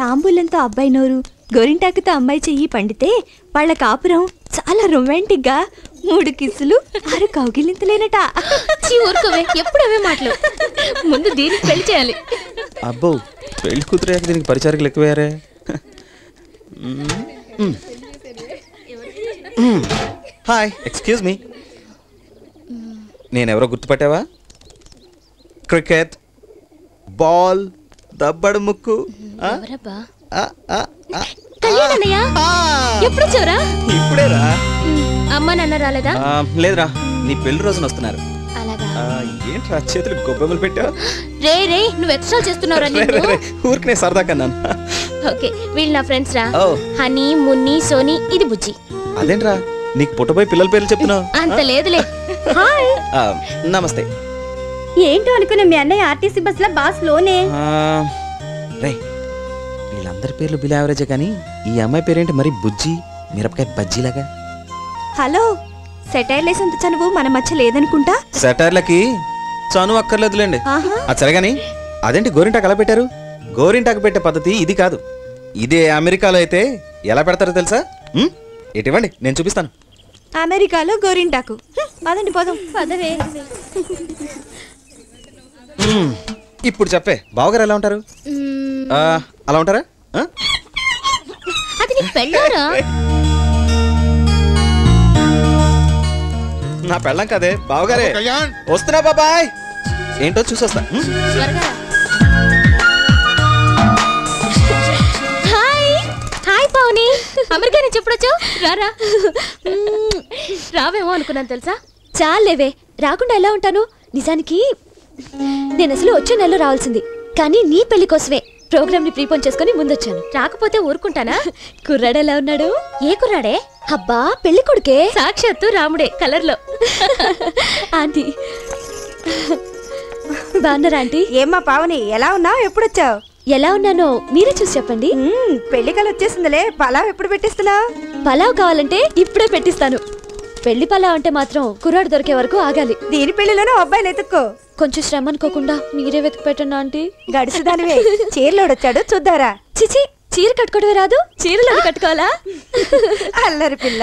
తాంబూలంతో అబ్బాయి నోరు, గోరింటాకుతో అమ్మాయి చెయ్యి పండితే వాళ్ళ కాపురం చాలా రొమాంటిక్ గా 3 కిస్సులు 6 కౌగిలింతలేనట. ఊరుకోవే, ఎప్పుడు అవే మాటలు. ముందు దీనికి పెళ్లి చేయాలి. అబ్బో, పెళ్లి కూతురు దీనికి పరిచారకులు ఎక్కువయ్యారే. హాయ్, ఎక్స్క్యూజ్ మీ, నేనెవరో గుర్తుపట్టావా? క్రికెట్ బాల్, దబ్బడు ముక్కు. ఎప్పుడు చూరా? ఇప్పుడేరా. అమ్మ నాన్న రాలేదా? లేదురా, నీ పెళ్లి రోజున వస్తున్నారు. ఏంట్రా చేతులు గొబ్బెమ్మలు పెట్టావు? రే రే, నువ్వు ఎక్స్ట్రా చేస్తున్నావురా? ఊరికనే సరదా కన్నాను. ఓకే, వీళ్ళు నా ఫ్రెండ్స్ రా. హనీ, మున్ని, సోనీ, ఇది బుజ్జి. అదేంట్రా నీకు పుట్టబోయి పిల్లల పేర్లు చెప్తున్నావు? అంత లేదులే. నమస్తే. ఏంటో అనుకున్నా మీ అన్నయ్య ఆర్టీసీ బస్ లో బాస్ లోనే. రే, వీళ్ళందరి పేర్లు బిల్ యావరేజే కానీ ఈ అమ్మాయి పేరేంటి మరి బుజ్జి మిరపకాయ బజ్జీలాగా? హలో, సెటైర్ లేసంత చనువు మన మధ్య లేదనుకుంటా. సెటైర్లకి చనువు అక్కర్లేదులేండి. అది సరేగాని అదేంటి గోరింటాకు ఎలా పెట్టారు? గోరింటాకు పెట్టే పద్ధతి ఇది కాదు. ఇదే అమెరికాలో అయితే ఎలా పెడతారో తెలుసా? ఇటువంటి నేను చూపిస్తాను. అమెరికాలో గోరింటాకు. పదండి పోదాం. పదవే. ఇప్పుడు చెప్పే, బావగారు ఎలా ఉంటారు? అలా ఉంటారా? అది నీకు పెళ్ళారా? నా పెళ్ళం కదే, బావగారే. వస్తున్నా బాబాయ్. ఏంటో చూసొస్తా. హాయ్ పావని, అమెరికా నుంచి ఎప్పుడొచ్చావు? రారా. రావేమో అనుకున్నాను తెలుసా. చాలేవే, రాకుండా ఎలా ఉంటాను? నిజానికి నేను అసలు వచ్చే నెలలో రావాల్సింది, కానీ నీ పెళ్లి కోసమే ప్రోగ్రామ్ ని ప్రీపోన్ చేసుకుని ముందొచ్చాను. రాకపోతే ఊరుకుంటానా? కుర్రాడు ఎలా ఉన్నాడు? ఏ కుర్రాడే? అబ్బా, పెళ్లి కొడుకే. సాక్షాత్తు రాముడే కలర్ లో. ఆంటీ బాగున్నారా? ఆంటీ. ఏమ్మా పావని, ఎలా ఉన్నావు? ఎప్పుడొచ్చావు? ఎలా ఉన్నానో మీరే చూసి చెప్పండి. పెళ్లి కల వచ్చేసిందిలే. పలావ్ ఎప్పుడు పెట్టిస్తున్నావు? పలావ్ కావాలంటే ఇప్పుడే పెట్టిస్తాను. పెళ్లి పలావ్ అంటే మాత్రం కుర్రాడు దొరికే వరకు ఆగాలి. దీని పెళ్లిలోనే అబ్బాయిలు ఎత్తుక్కో. కొంచెం శ్రమ అనుకోకుండా మీరే వెతికి పెట్టండి ఆంటీ. గడుసుదానివే, చీరలోడొచ్చాడు చూద్దారా. చిచి, చీర కట్టుకోవడమే రాదు, చీరలో కట్టుకోవాలా? అల్లరి పిల్ల.